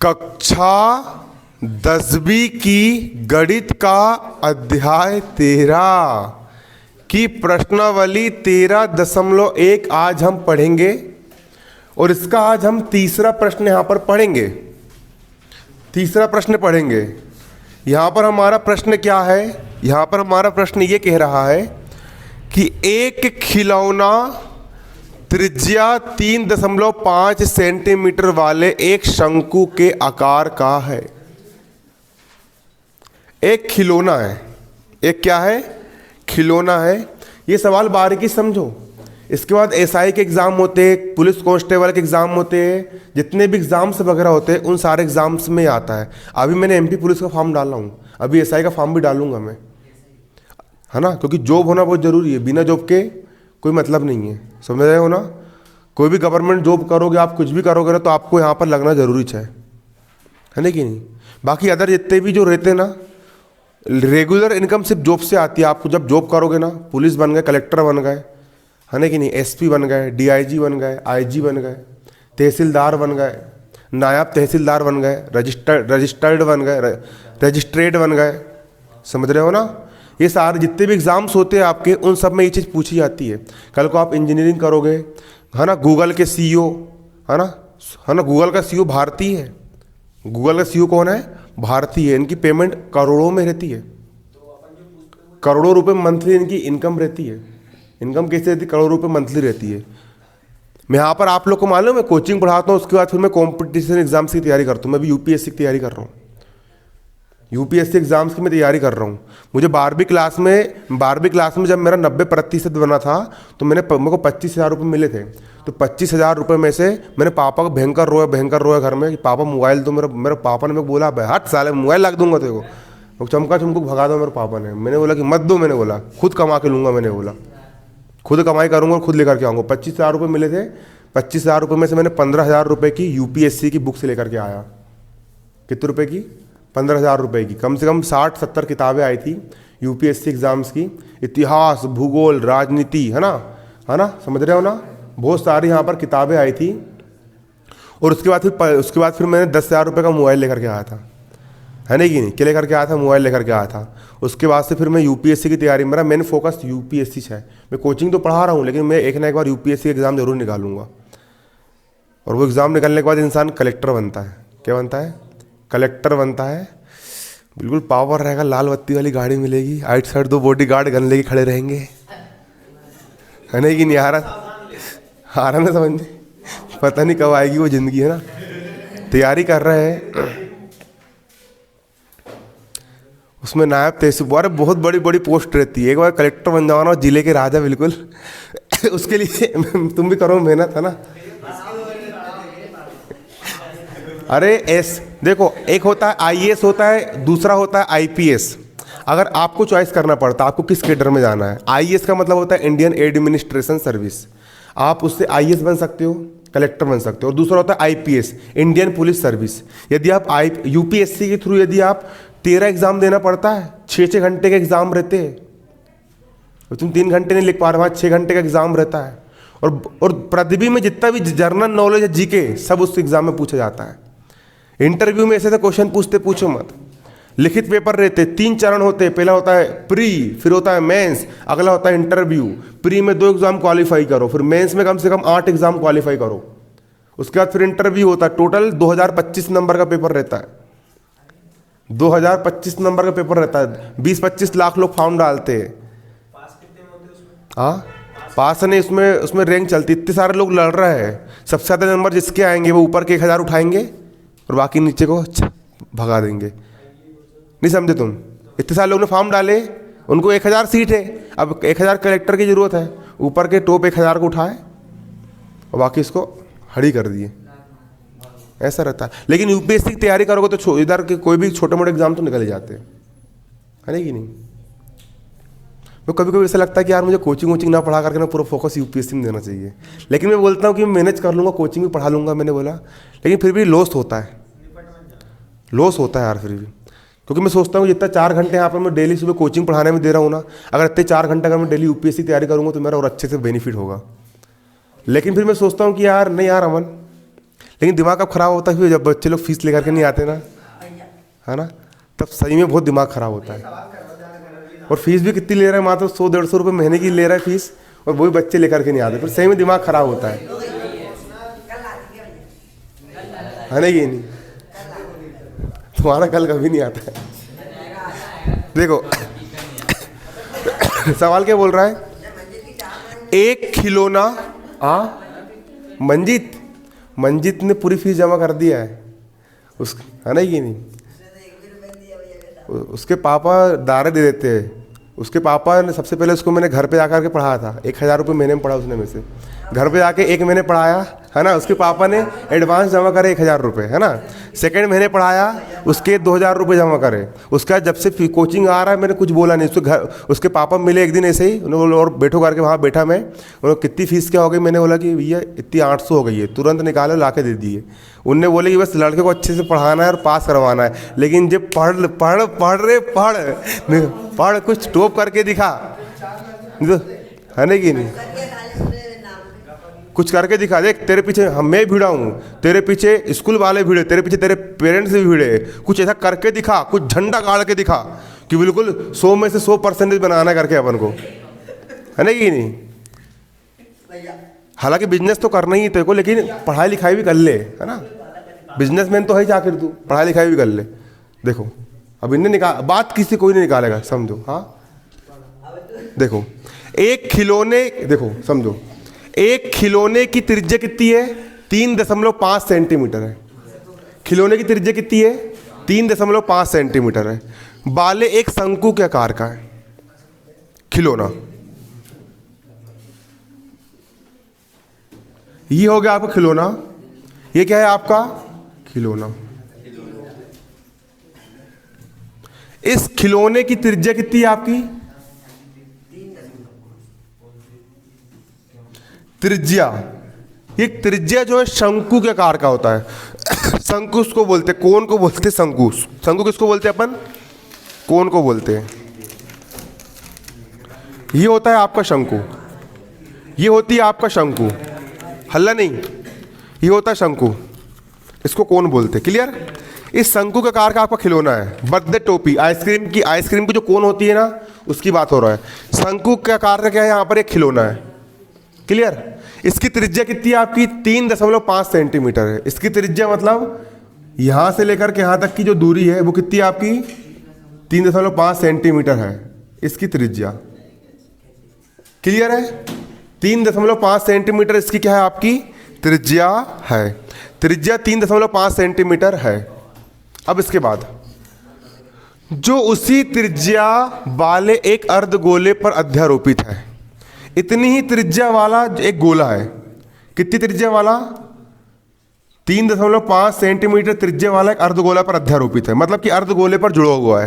कक्षा 10वीं की गणित का अध्याय 13 की प्रश्नावली 13.1 आज हम पढ़ेंगे और इसका आज हम तीसरा प्रश्न यहाँ पर पढ़ेंगे। तीसरा प्रश्न पढ़ेंगे। यहाँ पर हमारा प्रश्न क्या है? यहाँ पर हमारा प्रश्न ये कह रहा है कि एक खिलौना त्रिज्या 3.5 सेंटीमीटर वाले एक शंकु के आकार का है। एक खिलौना है। एक क्या है? खिलौना है। ये सवाल बारीकी समझो। इसके बाद एसआई के एग्ज़ाम होते हैं, पुलिस कांस्टेबल के एग्ज़ाम होते हैं, जितने भी एग्ज़ाम्स वगैरह होते हैं उन सारे एग्ज़ाम्स में आता है। अभी मैंने एमपी पुलिस का फॉर्म डाला हूँ, अभी एसआई का फॉर्म भी डालूंगा मैं, है ना, क्योंकि जॉब होना बहुत ज़रूरी है। बिना जॉब के कोई मतलब नहीं है, समझ रहे हो ना। कोई भी गवर्नमेंट जॉब करोगे, आप कुछ भी करोगे ना, तो आपको यहाँ पर लगना ज़रूरी है ना कि नहीं। बाकी अदर जितने भी जो रहते हैं ना, रेगुलर इनकम सिर्फ जॉब से आती है। आपको जब जॉब करोगे ना, पुलिस बन गए, कलेक्टर बन गए, है ना कि नहीं, एसपी बन गए, डीआईजी बन गए, आईजी बन गए, तहसीलदार बन गए, नायब तहसीलदार बन गए, रजिस्टर्ड बन गए, रजिस्ट्रेट बन गए, समझ रहे हो ना। ये सारे जितने भी एग्ज़ाम्स होते हैं आपके, उन सब में ये चीज़ पूछी जाती है। कल को आप इंजीनियरिंग करोगे, है ना, गूगल के सीईओ, है ना, गूगल का सीईओ भारतीय है। गूगल का सीईओ कौन है? भारतीय है। इनकी पेमेंट करोड़ों में रहती है, करोड़ों रुपए मंथली इनकी इनकम रहती है। इनकम कैसे रहती? करोड़ों रुपए मंथली रहती है। मैं यहाँ पर आप लोग को मालूम है, मैं कोचिंग पढ़ाता हूँ, उसके बाद फिर मैं कॉम्पिटिशन एग्जाम्स की तैयारी करता हूँ। मैं भी यूपीएससी की तैयारी कर रहा हूँ, यूपीएससी एग्जाम्स की मैं तैयारी कर रहा हूँ। मुझे 12वीं क्लास में जब मेरा 90% बना था, तो मेरे को 25,000 रुपये मिले थे। तो 25,000 रुपये में से मैंने पापा को भयंकर रोया घर में कि पापा मोबाइल दो। मेरे पापा ने मेरे को बोला, हट साले मोबाइल ला दूंगा तेरे को, चमका चमको भगा दो मेरे पापा ने। मैंने बोला कि मत दो, मैंने बोला खुद कमा के लूँगा, मैंने बोला खुद कमाई करूँगा और खुद लेकर के आऊँगा। 25,000 रुपये मिले थे। 25,000 रुपये में से मैंने 15,000 रुपये की यूपीएससी की बुक से लेकर के आया। कितने रुपए की? 15,000 रुपये की। कम से कम 60-70 किताबें आई थी यूपीएससी एग्ज़ाम्स की, इतिहास, भूगोल, राजनीति, है ना, समझ रहे हो ना। बहुत सारी यहाँ पर किताबें आई थी। और उसके बाद फिर मैंने 10,000 रुपये का मोबाइल लेकर के आया था, है ना कि नहीं। क्या लेकर के आया था? मोबाइल लेकर के आया था। उसके बाद से फिर मैं यूपीएससी की तैयारी, मेरा मेन फोकस यूपीएससी है। मैं कोचिंग तो पढ़ा रहा हूँ, लेकिन मैं एक ना एक बार यूपीएससी एग्ज़ाम जरूर निकालूंगा। और वो एग्ज़ाम निकालने के बाद इंसान कलेक्टर बनता है। क्या बनता है? कलेक्टर बनता है। बिल्कुल पावर रहेगा, लाल बत्ती वाली गाड़ी मिलेगी, आइट साइड 2 बॉडीगार्ड गन लेके खड़े रहेंगे, है ना कि नहीं। आ रहा ना समझ, पता नहीं कब आएगी वो ज़िंदगी, है ना। तैयारी कर रहे हैं उसमें नायब तहसीलदार, अरे बहुत बड़ी बड़ी पोस्ट रहती है। एक बार कलेक्टर बन जाओ ना, जिले के राजा बिल्कुल उसके लिए तुम भी करो मेहनत, है ना। अरे देखो, एक होता है आईएएस होता है, दूसरा होता है आईपीएस। अगर आपको चॉइस करना पड़ता है आपको किस कैडर में जाना है। आईएएस का मतलब होता है इंडियन एडमिनिस्ट्रेशन सर्विस, आप उससे आईएएस बन सकते हो, कलेक्टर बन सकते हो। और दूसरा होता है आईपीएस, इंडियन पुलिस सर्विस। यदि आप यूपीएससी के थ्रू यदि आप 13 एग्जाम देना पड़ता है, 6-6 घंटे के एग्जाम रहते हैं, तो तुम 3 घंटे नहीं लिख पा रहे, वहाँ 6 घंटे का एग्जाम रहता है। और प्रतिभा में जितना भी जनरल नॉलेज है, जीके, सब उस एग्जाम में पूछा जाता है। इंटरव्यू में ऐसे तो क्वेश्चन पूछते, पूछो मत। लिखित पेपर रहते, 3 चरण होते। पहला होता है प्री, फिर होता है मेंस, अगला होता है इंटरव्यू। प्री में 2 एग्जाम क्वालिफाई करो, फिर मेंस में कम से कम 8 एग्जाम क्वालिफाई करो। उसके बाद फिर इंटरव्यू होता है। टोटल 2025 नंबर का पेपर रहता है। 2025 नंबर का पेपर रहता है। 20-25 लाख लोग फॉर्म डालते हैं। हाँ, पास नहीं, उसमें रैंक चलती। इतने सारे लोग लड़ रहे हैं, सबसे ज़्यादा नंबर जिसके आएंगे वो ऊपर के 1,000 उठाएंगे और बाकी नीचे को भगा देंगे। नहीं समझे तुम? इतने सारे लोग ने फॉर्म डाले, उनको 1,000 सीट है। अब 1,000 कलेक्टर की ज़रूरत है, ऊपर के टॉप 1,000 को उठाए और बाकी इसको हड़ी कर दिए। ऐसा रहता है। लेकिन यूपीएससी की तैयारी करोगे तो इधर के कोई भी छोटे मोटे एग्जाम तो निकल जाते हैं, है ना कि नहीं। तो कभी कभी ऐसा लगता है कि यार मुझे कोचिंग ना पढ़ा करके ना पूरा फोकस यूपीएससी में देना चाहिए। लेकिन मैं बोलता हूँ कि मैनेज कर लूँगा, कोचिंग भी पढ़ा लूँगा, मैंने बोला। लेकिन फिर भी लॉस होता है यार फिर भी। क्योंकि मैं सोचता हूँ जितना 4 घंटे यहाँ पर मैं डेली सुबह कोचिंग पढ़ाने में दे रहा हूँ ना, अगर इतने 4 घंटे अगर मैं डेली यूपीएससी तैयारी करूँगा तो मेरा और अच्छे से बेनिफिट होगा। लेकिन फिर मैं सोचता हूँ कि यार नहीं यार अमन, लेकिन दिमाग अब खराब होता है जब बच्चे लोग फीस लेकर के नहीं आते ना, है ना, तब सही में बहुत दिमाग खराब होता है। और फीस भी कितनी ले रहा है, मात्र 100-150 रुपये महीने की ले रहा है फीस, और वही बच्चे लेकर के नहीं आते, फिर सही में दिमाग खराब होता है ना कि नहीं? तुम्हारा कल कभी नहीं आता है। देखो सवाल क्या बोल रहा है, एक खिलौना मंजीत ने पूरी फीस जमा कर दिया है उस, है ना कि नहीं? उसके पापा दारे दे देते हैं। उसके पापा ने सबसे पहले उसको मैंने घर पे आकर के पढ़ाया था, 1000 रुपये महीने में पढ़ा उसने में से, घर पे आके 1 महीने पढ़ाया, है ना। उसके पापा ने एडवांस जमा करे 1000 रुपये, है ना। सेकंड महीने पढ़ाया, उसके 2000 रुपये जमा करे। उसका जब से कोचिंग आ रहा है मैंने कुछ बोला नहीं। उसके घर उसके पापा मिले एक दिन ऐसे ही, उन्होंने बोला और बैठो करके, वहाँ बैठा मैं, उन्होंने कितनी फीस क्या हो गई, मैंने बोला कि भैया इतनी 800 हो गई है, तुरंत निकालो ला के दे दिए। उनने बोले कि बस लड़के को अच्छे से पढ़ाना है और पास करवाना है, लेकिन जब पढ़ कुछ टॉप करके दिखा, है ना कि नहीं? कुछ करके दिखा। देख तेरे पीछे मैं भिड़ा हूँ, तेरे पीछे स्कूल वाले भिड़े, तेरे पीछे तेरे पेरेंट्स भी भिड़े, कुछ ऐसा करके दिखा, कुछ झंडा गाड़ के दिखा कि बिल्कुल 100 में से 100% बनाना करके अपन को, है ना कि नहीं? हालांकि बिजनेस तो करना ही तेरे को, लेकिन पढ़ाई लिखाई भी कर ले, है ना। बिजनेसमैन तो है ही आखिर तू, पढ़ाई लिखाई भी कर ले। देखो अब इन्हें बात किसी कोई नहीं निकालेगा, समझो। हाँ देखो एक खिलौने, देखो समझो, एक खिलौने की त्रिज्या कितनी है? 3.5 सेंटीमीटर है। खिलौने की त्रिज्या कितनी है? 3.5 सेंटीमीटर है। बाले एक शंकु के आकार का है खिलौना। ये हो गया आपका खिलौना। ये क्या है आपका खिलौना। इस खिलौने की त्रिज्या कितनी है आपकी? त्रिज्या, ये त्रिज्या जो है शंकु के आकार का होता है। शंकु उसको बोलते, कोन को बोलते शंकु। शंकु किसको बोलते हैं अपन? कोन को बोलते हैं। ये होता है आपका शंकु, ये होती है आपका शंकु, हल्ला नहीं, ये होता है शंकु, इसको कोन बोलते हैं। क्लियर? इस शंकु के आकार का आपका खिलौना है। बर्थडे टोपी, आइसक्रीम की जो कोन होती है ना, उसकी बात हो रहा है। शंकु के आकार का क्या है यहाँ पर? एक खिलौना है। क्लियर? इसकी त्रिज्या कितनी है आपकी? 3.5 सेंटीमीटर है। इसकी त्रिज्या मतलब यहां से लेकर के यहां तक की जो दूरी है वो कितनी है आपकी? 3.5 सेंटीमीटर है इसकी त्रिज्या। क्लियर है? 3.5 सेंटीमीटर इसकी क्या है आपकी? त्रिज्या है। त्रिज्या 3.5 सेंटीमीटर है। अब इसके बाद जो उसी त्रिज्या वाले एक अर्धगोले पर अध्यारोपित है, इतनी ही त्रिज्या वाला एक गोला है। कितनी त्रिज्या वाला? 3.5 सेंटीमीटर त्रिज्या वाला एक अर्धगोला पर अध्यारोपित है, मतलब कि अर्धगोले पर जुड़ा हुआ है।